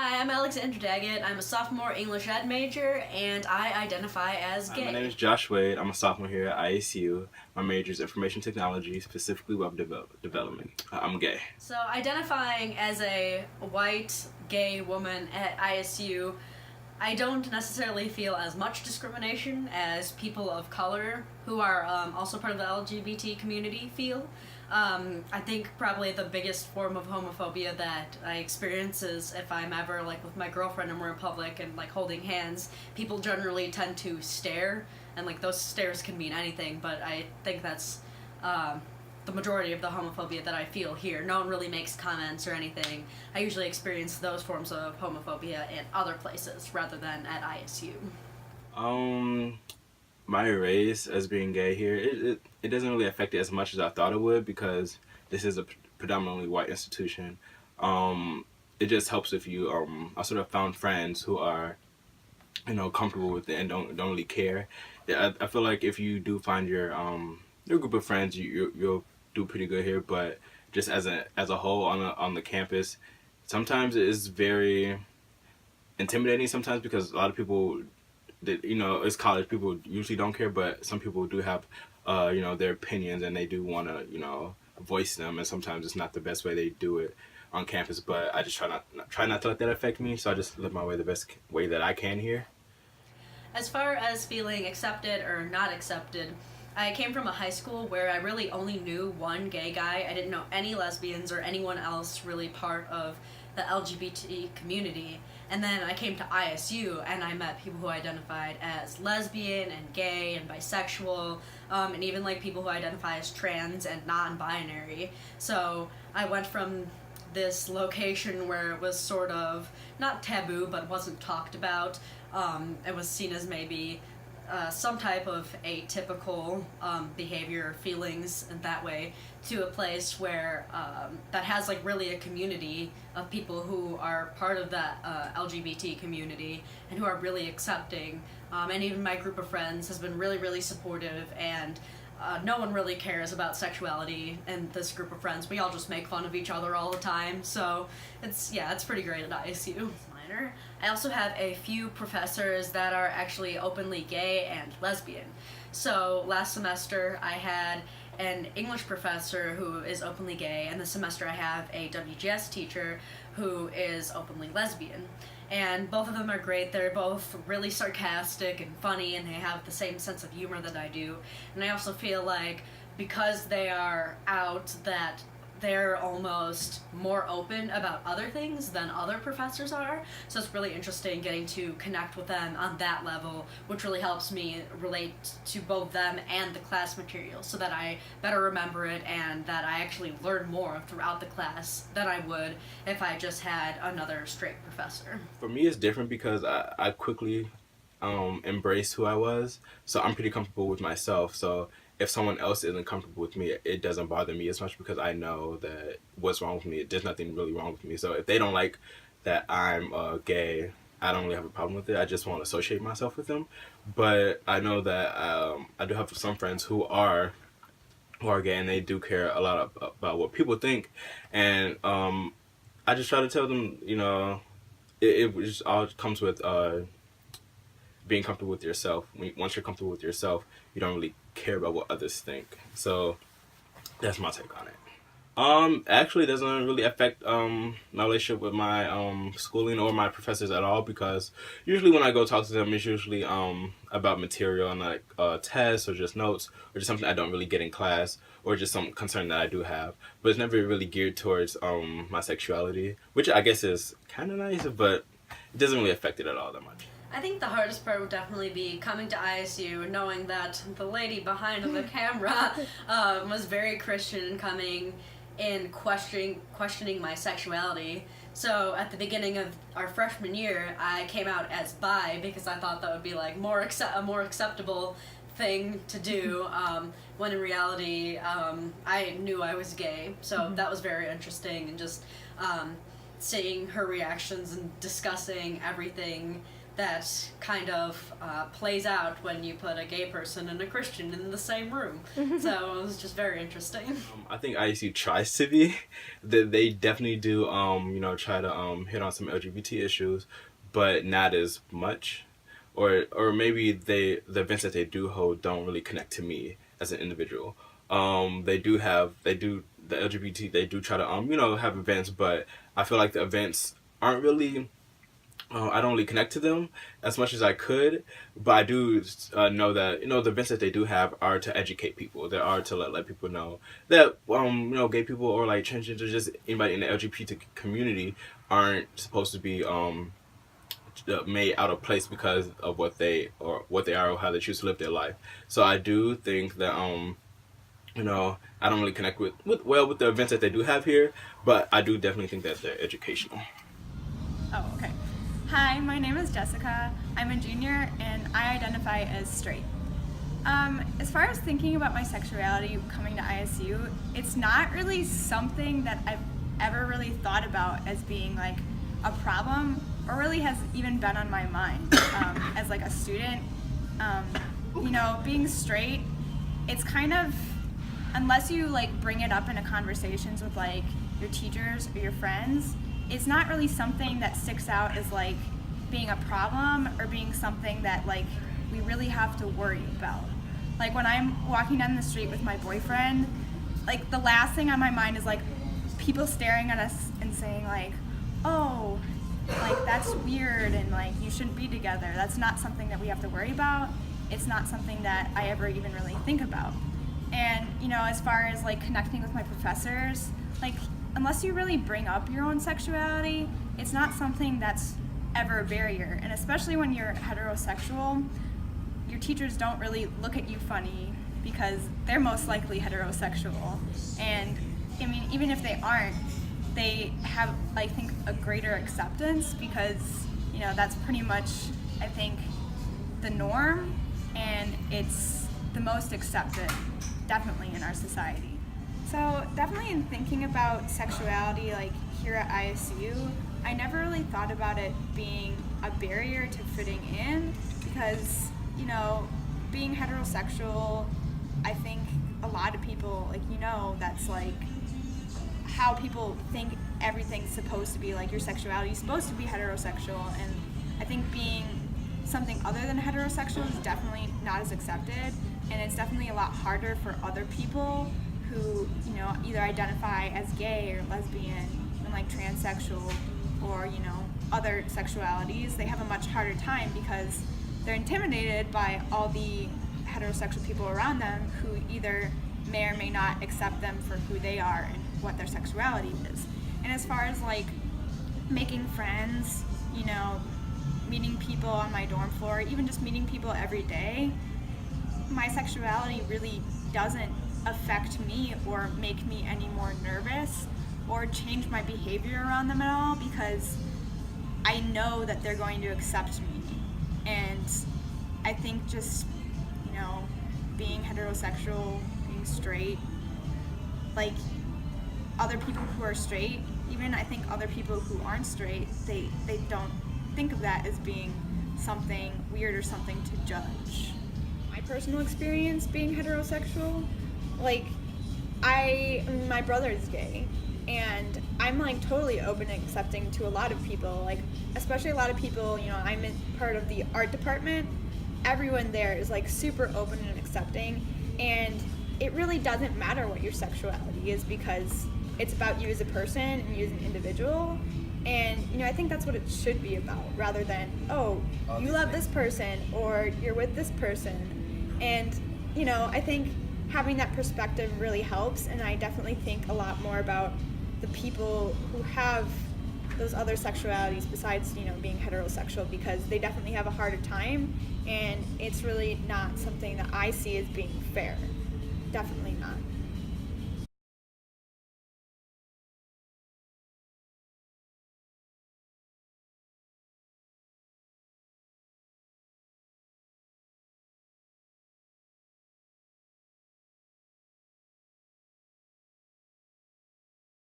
Hi, I'm Alexandra Daggett. I'm a sophomore English ed major, and I identify as gay. My name is Josh Wade. I'm a sophomore here at ISU. My major is information technology, specifically web development. I'm gay. So, identifying as a white gay woman at ISU, I don't necessarily feel as much discrimination as people of color who are also part of the LGBT community feel. I think probably the biggest form of homophobia that I experience is if I'm ever like with my girlfriend and we're in public and like holding hands, people generally tend to stare, and like those stares can mean anything, but I think that's the majority of the homophobia that I feel here. No one really makes comments or anything. I usually experience those forms of homophobia in other places rather than at ISU. My race as being gay here, it doesn't really affect it as much as I thought it would because this is a predominantly white institution. It just helps if you I sort of found friends who are comfortable with it and don't really care. Yeah, I feel like if you do find your group of friends, you'll do pretty good here. But just as a whole on the campus, sometimes it is very intimidating. Sometimes because a lot of people that it's college, people usually don't care, but some people do have their opinions and they do want to voice them, and sometimes it's not the best way they do it on campus. But I just try not to let that affect me, so I just live my way the best way that I can here. As far as feeling accepted or not accepted, I came from a high school where I really only knew one gay guy. I didn't know any lesbians or anyone else really part of the LGBT community. And then I came to ISU and I met people who identified as lesbian and gay and bisexual, and even like people who identify as trans and non-binary. So I went from this location where it was sort of not taboo but wasn't talked about. It was seen as maybe some type of atypical behavior or feelings in that way, to a place where that has like really a community of people who are part of that LGBT community and who are really accepting. And even my group of friends has been really, really supportive, and no one really cares about sexuality in this group of friends. We all just make fun of each other all the time, so it's pretty great at ISU. I also have a few professors that are actually openly gay and lesbian. So last semester I had an English professor who is openly gay, and this semester I have a WGS teacher who is openly lesbian. And both of them are great. They're both really sarcastic and funny, and they have the same sense of humor that I do. And I also feel like because they are out, that they're almost more open about other things than other professors are. So it's really interesting getting to connect with them on that level, which really helps me relate to both them and the class material so that I better remember it and that I actually learn more throughout the class than I would if I just had another straight professor. For me, it's different because I quickly embraced who I was, so I'm pretty comfortable with myself. So if someone else isn't comfortable with me, it doesn't bother me as much because I know that what's wrong with me, there's nothing really wrong with me. So if they don't like that I'm gay, I don't really have a problem with it. I just won't associate myself with them. But I know that I do have some friends who are gay, and they do care a lot about what people think. And I just try to tell them, it just all comes with being comfortable with yourself. Once you're comfortable with yourself, you don't really care about what others think. So that's my take on it. Actually, it doesn't really affect my relationship with my schooling or my professors at all, because usually when I go talk to them, it's usually about material and like tests or just notes or just something I don't really get in class or just some concern that I do have. But it's never really geared towards my sexuality, which I guess is kind of nice, but it doesn't really affect it at all that much. I think the hardest part would definitely be coming to ISU and knowing that the lady behind the camera was very Christian and coming in questioning my sexuality. So at the beginning of our freshman year, I came out as bi because I thought that would be like a more acceptable thing to do, when in reality I knew I was gay. So that was very interesting, and just seeing her reactions and discussing everything that kind of plays out when you put a gay person and a Christian in the same room. So it was just very interesting. I think ISU tries to be. They definitely do, try to hit on some LGBT issues, but not as much. Or maybe the events that they do hold don't really connect to me as an individual. The LGBT, they do try to have events, but I feel like the events aren't really. I don't really connect to them as much as I could, but I do know that the events that they do have are to educate people. They are to let people know that gay people or like transgender, just anybody in the LGBT community aren't supposed to be made out of place because of what they are or how they choose to live their life. So I do think that I don't really connect with the events that they do have here, but I do definitely think that they're educational. Oh, okay. Hi, my name is Jessica. I'm a junior and I identify as straight. As far as thinking about my sexuality coming to ISU, it's not really something that I've ever really thought about as being like a problem, or really has even been on my mind as like a student. Being straight, it's kind of, unless you like bring it up in a conversations with like your teachers or your friends, it's not really something that sticks out as like being a problem or being something that like we really have to worry about. Like when I'm walking down the street with my boyfriend, like the last thing on my mind is like people staring at us and saying like, oh, like that's weird and like you shouldn't be together. That's not something that we have to worry about. It's not something that I ever even really think about. And as far as like connecting with my professors, like unless you really bring up your own sexuality, it's not something that's ever a barrier. And especially when you're heterosexual, your teachers don't really look at you funny because they're most likely heterosexual. And I mean, even if they aren't, they have, I think, a greater acceptance because, that's pretty much, I think, the norm, and it's the most accepted, definitely, in our society. So definitely in thinking about sexuality, like here at ISU, I never really thought about it being a barrier to fitting in because, being heterosexual, I think a lot of people, that's like how people think everything's supposed to be, like your sexuality is supposed to be heterosexual, and I think being something other than heterosexual is definitely not as accepted, and it's definitely a lot harder for other people who, either identify as gay or lesbian and like transsexual or, other sexualities. They have a much harder time because they're intimidated by all the heterosexual people around them who either may or may not accept them for who they are and what their sexuality is. And as far as like making friends, meeting people on my dorm floor, even just meeting people every day, my sexuality really doesn't affect me or make me any more nervous or change my behavior around them at all because I know that they're going to accept me. And I think just, being heterosexual, being straight, like other people who are straight, even I think other people who aren't straight, they don't think of that as being something weird or something to judge. My personal experience being heterosexual, like my brother is gay, and I'm like totally open and accepting to a lot of people, like especially a lot of people, I'm in part of the art department. Everyone there is like super open and accepting, and it really doesn't matter what your sexuality is because it's about you as a person and you as an individual. And I think that's what it should be about, rather than, oh, you love this person or you're with this person. And I think having that perspective really helps, and I definitely think a lot more about the people who have those other sexualities besides being heterosexual, because they definitely have a harder time, and it's really not something that I see as being fair. Definitely not.